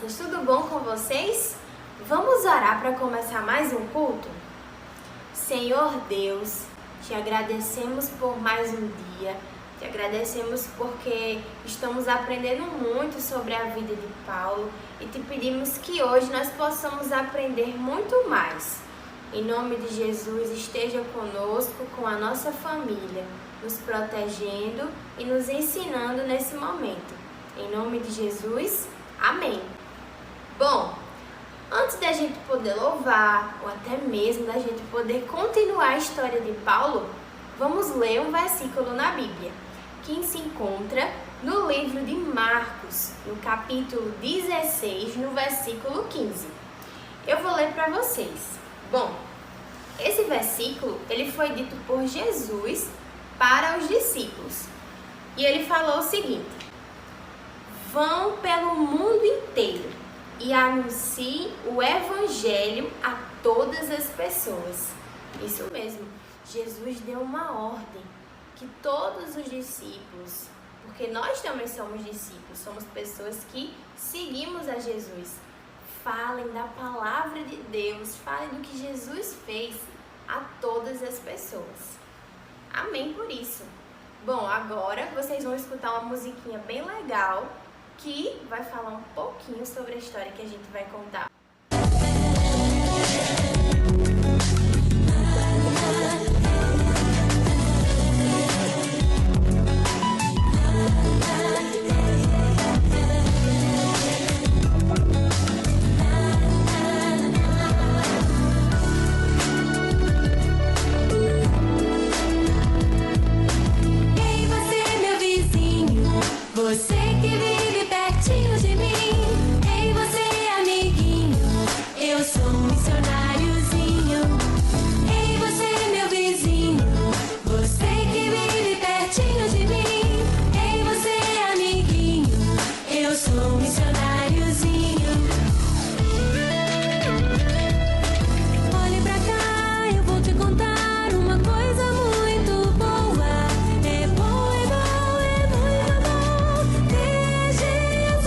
crianças, tudo bom com vocês? Vamos orar para começar mais um culto? Senhor Deus, te agradecemos por mais um dia, te agradecemos porque estamos aprendendo muito sobre a vida de Paulo e te pedimos que hoje nós possamos aprender muito mais. Em nome de Jesus, esteja conosco, com a nossa família, nos protegendo e nos ensinando nesse momento. Em nome de Jesus, amém. Bom, antes da gente poder louvar, ou até mesmo da gente poder continuar a história de Paulo, vamos ler um versículo na Bíblia, que se encontra no livro de Marcos, no capítulo 16, no versículo 15. Eu vou ler para vocês. Bom, esse versículo, ele foi dito por Jesus para os discípulos. E ele falou o seguinte: vão pelo mundo inteiro e anunciem o evangelho a todas as pessoas. Isso mesmo, Jesus deu uma ordem que todos os discípulos, porque nós também somos discípulos, somos pessoas que seguimos a Jesus, falem da palavra de Deus, falem do que Jesus fez a todas as pessoas. Amém por isso. Bom, agora vocês vão escutar uma musiquinha bem legal que vai falar um pouquinho sobre a história que a gente vai contar. Você que vive pertinho de mim, ei você amiguinho, eu sou um missionáriozinho. Ei você meu vizinho, você que vive pertinho de mim, ei você amiguinho, eu sou um missionáriozinho. Olhe pra cá, eu vou te contar uma coisa muito boa. É bom, é bom, é muito bom ter Jesus.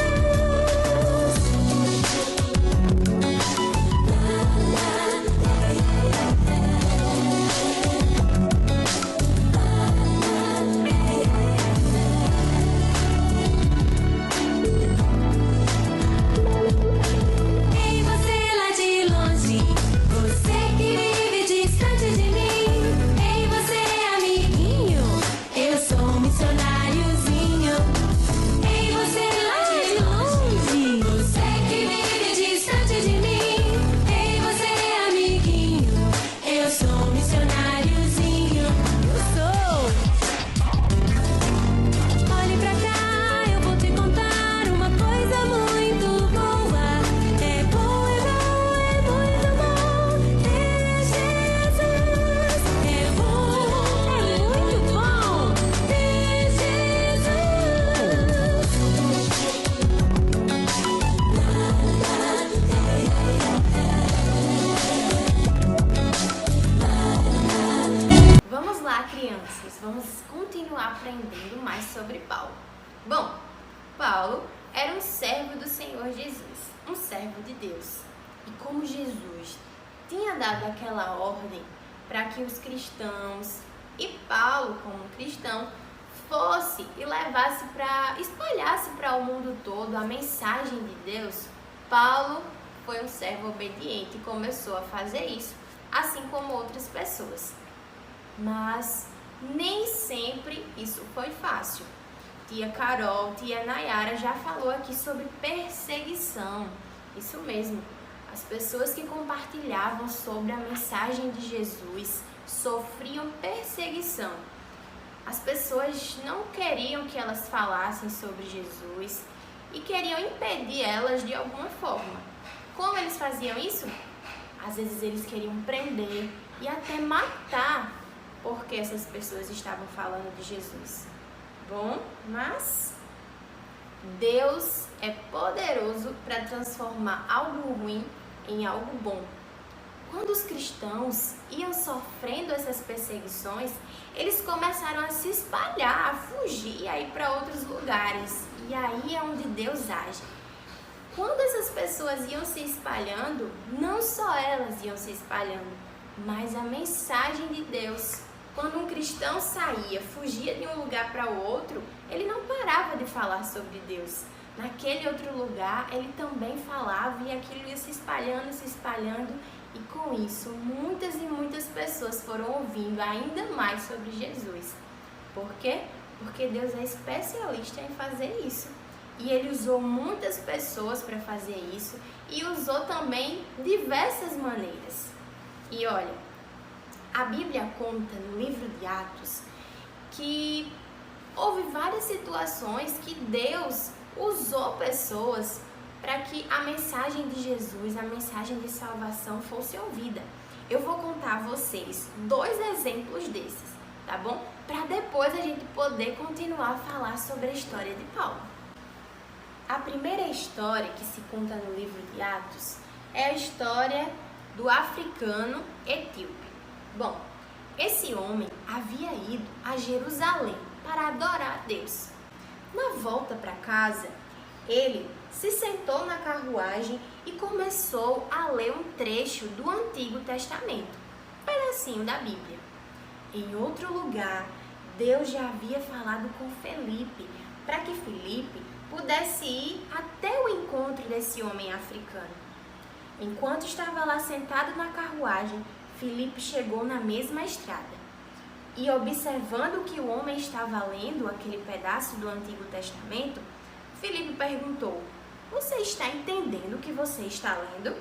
Ei você lá de longe, você que vive distante de mim, ei você amiguinho, eu sou um missionáriozinho. Ei você lá de longe, você que vive distante de mim, ei você amiguinho, eu sou um missionáriozinho. Eu sou. Olhe pra cá, eu vou te contar uma coisa muito boa. É bom, é muito bom ter Jesus. É bom, é muito bom ter Vamos lá, crianças, vamos continuar aprendendo mais sobre Paulo. Bom, Paulo era um servo do Senhor Jesus, um servo de Deus. E como Jesus tinha dado aquela ordem para que os cristãos e Paulo, como cristão, fosse e levasse espalhasse para o mundo todo a mensagem de Deus, Paulo foi um servo obediente e começou a fazer isso, assim como outras pessoas. Mas nem sempre isso foi fácil. Tia Carol, tia Nayara já falou aqui sobre perseguição. Isso mesmo, as pessoas que compartilhavam sobre a mensagem de Jesus sofriam perseguição. As pessoas não queriam que elas falassem sobre Jesus e queriam impedir elas de alguma forma. Como eles faziam isso? Às vezes eles queriam prender e até matar porque essas pessoas estavam falando de Jesus. Bom, mas Deus é poderoso para transformar algo ruim em algo bom. Quando os cristãos iam sofrendo essas perseguições, eles começaram a se espalhar, a fugir, a ir para outros lugares. E aí é onde Deus age. quando essas pessoas iam se espalhando, não só elas iam se espalhando, mas a mensagem de Deus. Quando um cristão saía, fugia de um lugar para o outro, ele não parava de falar sobre Deus. Naquele outro lugar, ele também falava e aquilo ia se espalhando. E com isso, muitas e muitas pessoas foram ouvindo ainda mais sobre Jesus. Por quê? Porque Deus é especialista em fazer isso. E Ele usou muitas pessoas para fazer isso e usou também diversas maneiras. E olha, a Bíblia conta no livro de Atos que houve várias situações que Deus usou pessoas para que a mensagem de Jesus, a mensagem de salvação fosse ouvida. Eu vou contar a vocês 2 exemplos desses, tá bom? Para depois a gente poder continuar a falar sobre a história de Paulo. A primeira história que se conta no livro de Atos é a história do africano etíope. Bom, esse homem havia ido a Jerusalém para adorar a Deus. Na volta para casa, ele se sentou na carruagem e começou a ler um trecho do Antigo Testamento, um pedacinho da Bíblia. Em outro lugar, Deus já havia falado com Felipe, para que Felipe pudesse ir até o encontro desse homem africano. Enquanto estava lá sentado na carruagem, Felipe chegou na mesma estrada. E observando que o homem estava lendo aquele pedaço do Antigo Testamento, Felipe perguntou: "Você está entendendo o que você está lendo?"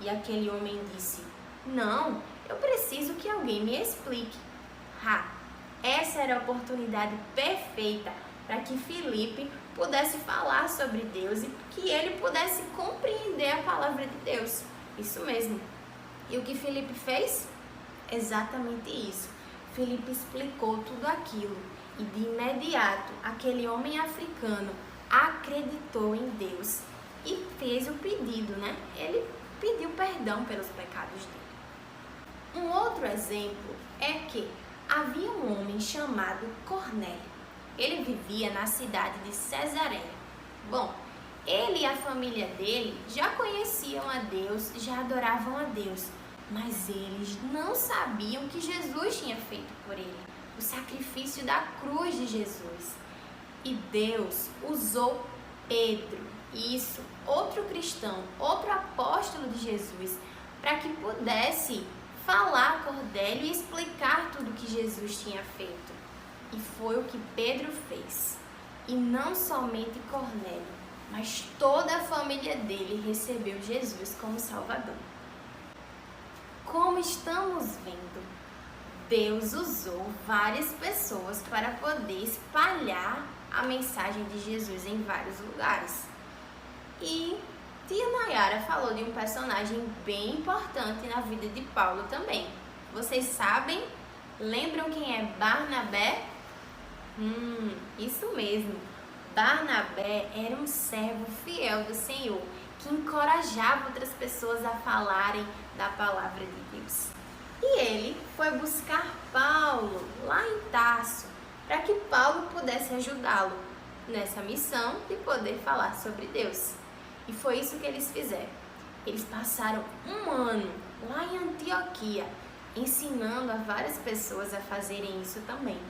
E aquele homem disse: "Não, eu preciso que alguém me explique." Essa era a oportunidade perfeita para que Felipe pudesse falar sobre Deus e que ele pudesse compreender a palavra de Deus. Isso mesmo. E o que Felipe fez? Exatamente isso. Felipe explicou tudo aquilo e de imediato aquele homem africano acreditou em Deus e fez o pedido, né? Ele pediu perdão pelos pecados dele. Um outro exemplo é que havia um homem chamado Cornélio. Ele vivia na cidade de Cesareia. Bom, ele e a família dele já conheciam a Deus, já adoravam a Deus, mas eles não sabiam que Jesus tinha feito por ele, o sacrifício da cruz de Jesus. E Deus usou Pedro, isso, outro cristão, outro apóstolo de Jesus, para que pudesse falar a Cornélio e explicar tudo que Jesus tinha feito. E foi o que Pedro fez. E não somente Cornélio, mas toda a família dele recebeu Jesus como Salvador. Como estamos vendo, Deus usou várias pessoas para poder espalhar a mensagem de Jesus em vários lugares. E tia Nayara falou de um personagem bem importante na vida de Paulo também. Vocês sabem? Lembram quem é Barnabé? Isso mesmo. Barnabé era um servo fiel do Senhor, que encorajava outras pessoas a falarem da palavra de Deus. E ele foi buscar Paulo lá em Tarso, para que Paulo pudesse ajudá-lo nessa missão de poder falar sobre Deus. E foi isso que eles fizeram. Eles passaram um ano lá em Antioquia, ensinando a várias pessoas a fazerem isso também.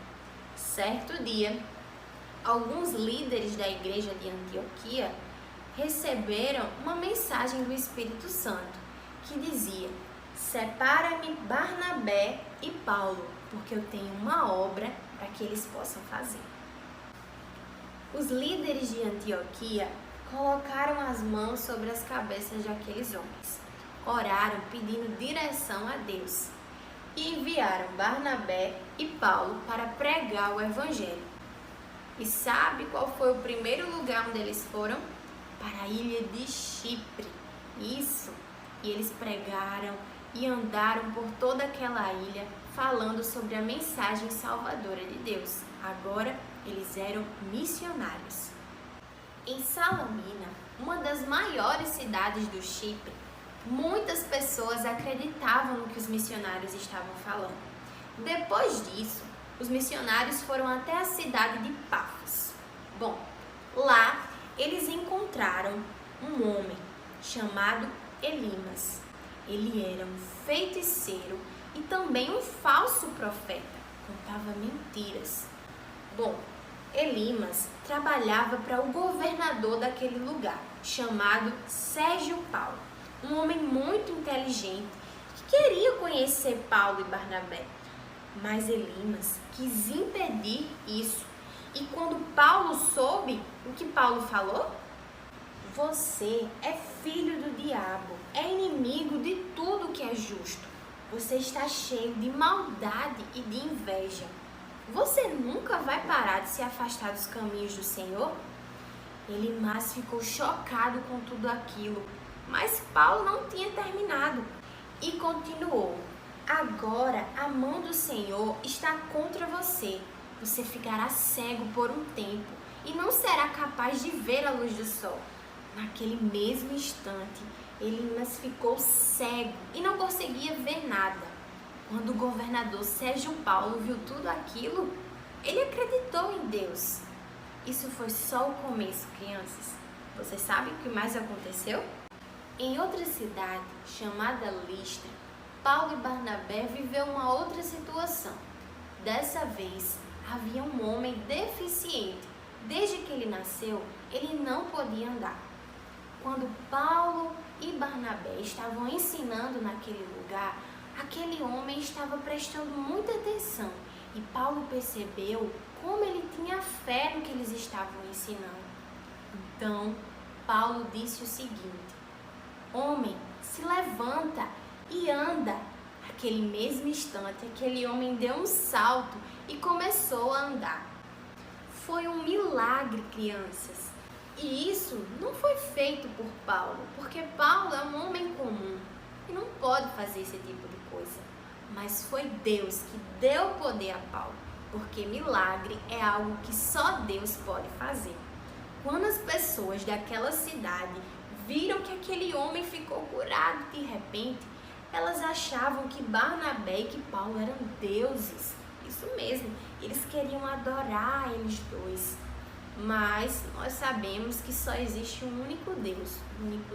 Certo dia, alguns líderes da igreja de Antioquia receberam uma mensagem do Espírito Santo que dizia: "Separa-me Barnabé e Paulo, porque eu tenho uma obra para que eles possam fazer." Os líderes de Antioquia colocaram as mãos sobre as cabeças daqueles homens, oraram pedindo direção a Deus e enviaram Barnabé e Paulo para pregar o Evangelho. E sabe qual foi o primeiro lugar onde eles foram? Para a ilha de Chipre. Isso! E eles pregaram e andaram por toda aquela ilha falando sobre a mensagem salvadora de Deus. Agora eles eram missionários. Em Salamina, uma das maiores cidades do Chipre, muitas pessoas acreditavam no que os missionários estavam falando. Depois disso, os missionários foram até a cidade de Pafos. Bom, lá eles encontraram um homem chamado Elimas. Ele era um feiticeiro e também um falso profeta, contava mentiras. Bom, Elimas trabalhava para o governador daquele lugar, chamado Sérgio Paulo, um homem muito inteligente que queria conhecer Paulo e Barnabé. Mas Elimas quis impedir isso. E quando Paulo soube o que Paulo falou, você é filho do diabo, é inimigo de tudo que é justo. Você está cheio de maldade e de inveja. Você nunca vai parar de se afastar dos caminhos do Senhor? Elimas ficou chocado com tudo aquilo, mas Paulo não tinha terminado e continuou. Agora a mão do Senhor está contra você. Você ficará cego por um tempo e não será capaz de ver a luz do sol. Naquele mesmo instante, Elimas ficou cego e não conseguia ver nada. Quando o governador Sérgio Paulo viu tudo aquilo, ele acreditou em Deus. Isso foi só o começo, crianças. Você sabe o que mais aconteceu? Em outra cidade, chamada Listra, Paulo e Barnabé viveu uma outra situação. Dessa vez, havia um homem deficiente. Desde que ele nasceu, ele não podia andar. Quando Paulo e Barnabé estavam ensinando naquele lugar, aquele homem estava prestando muita atenção e Paulo percebeu como ele tinha fé no que eles estavam ensinando. Então, Paulo disse o seguinte: homem, se levanta e anda. Naquele mesmo instante, aquele homem deu um salto e começou a andar. Foi um milagre, crianças. E isso não foi feito por Paulo, porque Paulo é um homem comum e não pode fazer esse tipo de coisa. Mas foi Deus que deu poder a Paulo, porque milagre é algo que só Deus pode fazer. Quando as pessoas daquela cidade viram que aquele homem ficou curado de repente, elas achavam que Barnabé e que Paulo eram deuses. Isso mesmo, eles queriam adorar eles dois. Mas nós sabemos que só existe um único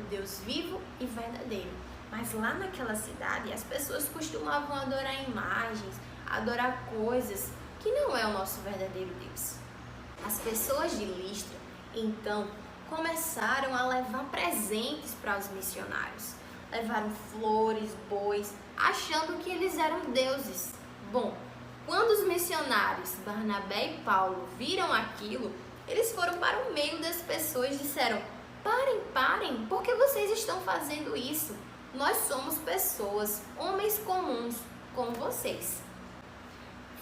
Deus vivo e verdadeiro. Mas lá naquela cidade, as pessoas costumavam adorar imagens, adorar coisas que não é o nosso verdadeiro Deus. As pessoas de Listra, então, começaram a levar presentes para os missionários. Levaram flores, bois, achando que eles eram deuses. Bom, quando os missionários Barnabé e Paulo viram aquilo, eles foram para o meio das pessoas e disseram: parem, por que vocês estão fazendo isso? Nós somos pessoas, homens comuns, como vocês.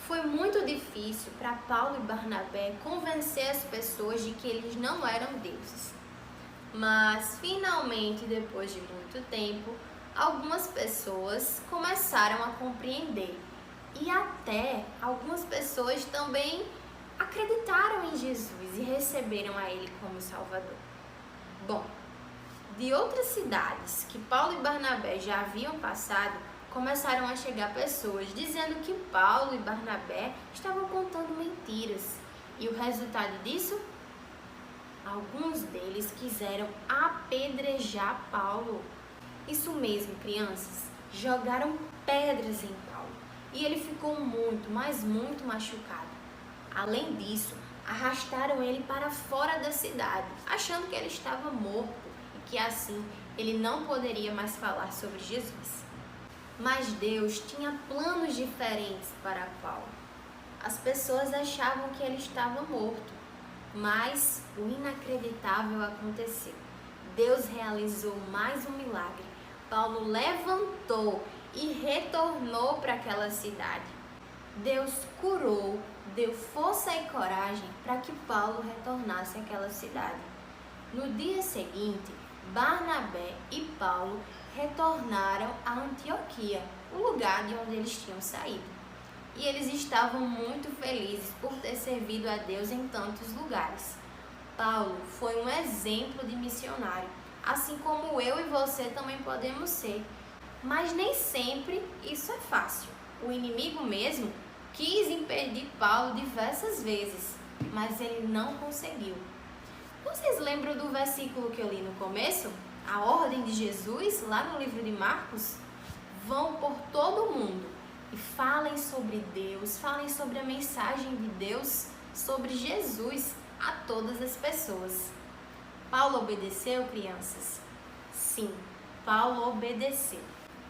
Foi muito difícil para Paulo e Barnabé convencer as pessoas de que eles não eram deuses. Mas, finalmente, depois de muito tempo, algumas pessoas começaram a compreender. E até algumas pessoas também acreditaram em Jesus e receberam a Ele como Salvador. Bom, de outras cidades que Paulo e Barnabé já haviam passado, começaram a chegar pessoas dizendo que Paulo e Barnabé estavam contando mentiras. E o resultado disso? Alguns deles quiseram apedrejar Paulo. Isso mesmo, crianças, jogaram pedras em Paulo e ele ficou muito, mas muito machucado. Além disso, arrastaram ele para fora da cidade, achando que ele estava morto e que assim ele não poderia mais falar sobre Jesus. Mas Deus tinha planos diferentes para Paulo. As pessoas achavam que ele estava morto, mas o inacreditável aconteceu. Deus realizou mais um milagre. Paulo levantou e retornou para aquela cidade. Deus curou, deu força e coragem para que Paulo retornasse àquela cidade. No dia seguinte, Barnabé e Paulo retornaram a Antioquia, o lugar de onde eles tinham saído. E eles estavam muito felizes por ter servido a Deus em tantos lugares. Paulo foi um exemplo de missionário, assim como eu e você também podemos ser. Mas nem sempre isso é fácil. O inimigo mesmo quis impedir Paulo diversas vezes, mas ele não conseguiu. Vocês lembram do versículo que eu li no começo? A ordem de Jesus, lá no livro de Marcos? Vão por todo o mundo e falem sobre Deus, falem sobre a mensagem de Deus, sobre Jesus a todas as pessoas. Paulo obedeceu, crianças? Sim, Paulo obedeceu.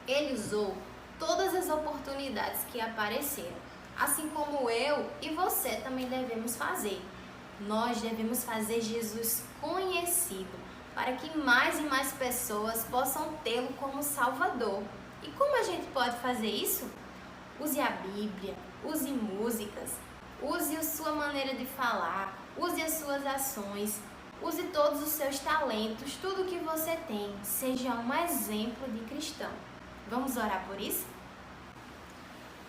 Ele usou todas as oportunidades que apareceram, assim como eu e você também devemos fazer. Nós devemos fazer Jesus conhecido, para que mais e mais pessoas possam tê-lo como Salvador. E como a gente pode fazer isso? Use a Bíblia, use músicas, use a sua maneira de falar, use as suas ações, use todos os seus talentos, tudo que você tem, seja um exemplo de cristão. Vamos orar por isso?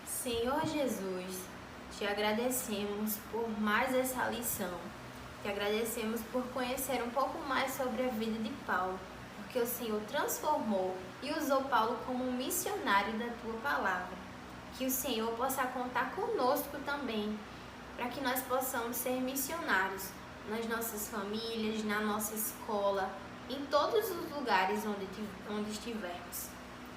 Senhor Jesus, te agradecemos por mais essa lição. Te agradecemos por conhecer um pouco mais sobre a vida de Paulo, porque o Senhor transformou e usou Paulo como um missionário da tua palavra. Que o Senhor possa contar conosco também, para que nós possamos ser missionários nas nossas famílias, na nossa escola, em todos os lugares onde estivermos.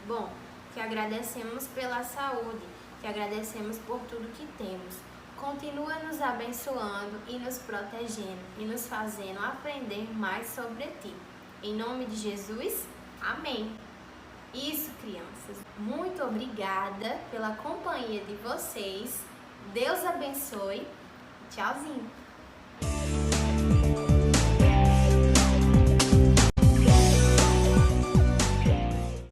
Bom, te agradecemos pela saúde, te agradecemos por tudo que temos. Continua nos abençoando e nos protegendo e nos fazendo aprender mais sobre ti. Em nome de Jesus, amém. Isso, crianças. Muito obrigada pela companhia de vocês. Deus abençoe. Tchauzinho.